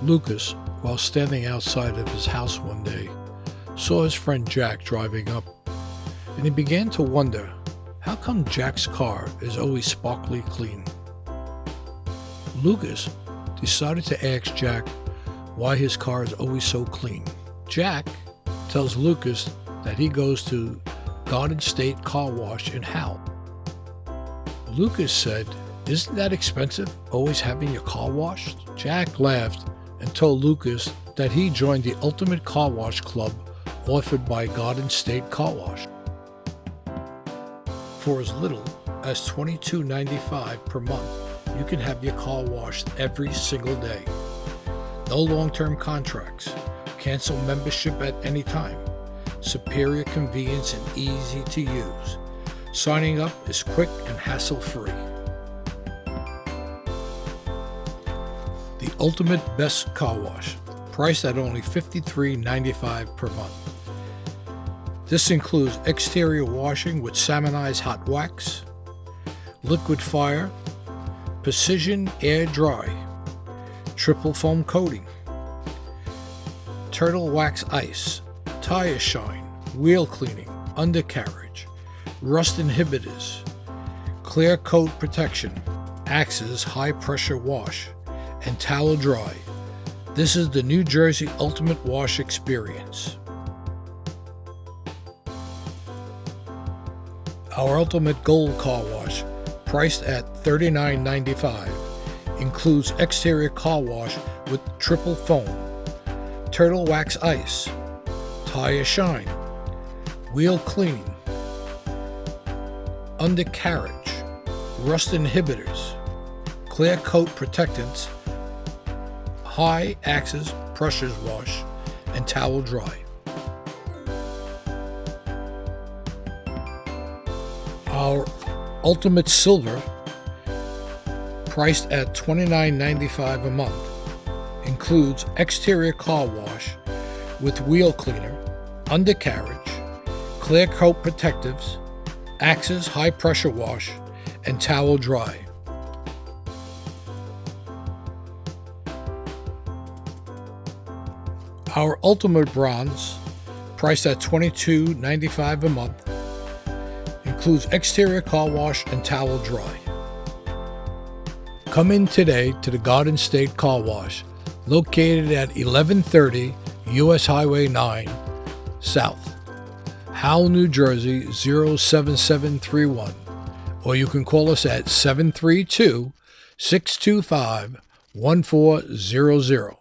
Lucas, while standing outside of his house one day, saw his friend Jack driving up, and he began to wonder, how come Jack's car is always sparkly clean? Lucas decided to ask Jack why his car is always so clean. Jack tells Lucas that he goes to Garden State Car Wash in Howell. Lucas said, "Isn't that expensive, always having your car washed?" Jack laughed and told Lucas that he joined the Ultimate Car Wash Club offered by Garden State Car Wash. For as little as $22.95 per month, you can have your car washed every single day. No long-term contracts. Cancel membership at any time. Superior convenience and easy to use. Signing up is quick and hassle-free. The ultimate best car wash, priced at only $53.95 per month. This includes exterior washing with salmonized hot wax, liquid fire, precision air dry, triple foam coating, turtle wax ice, tire shine, wheel cleaning, undercarriage, rust inhibitors, clear coat protection, Axe's high pressure wash, and towel dry. This is the New Jersey Ultimate Wash Experience. Our Ultimate Gold Car Wash, priced at $39.95, includes exterior car wash with triple foam, turtle wax ice, tire shine, wheel cleaning, undercarriage, rust inhibitors, clear coat protectants, high Axe's pressure wash, and towel dry. Our Ultimate Silver, priced at $29.95 a month, includes exterior car wash with wheel cleaner, undercarriage, clear coat protectives, Axe's high pressure wash, and towel dry. Our Ultimate Bronze, priced at $22.95 a month, includes exterior car wash and towel dry. Come in today to the Garden State Car Wash, located at 1130 US Highway 9 South, Howell, New Jersey 07731, or you can call us at 732-625-1400.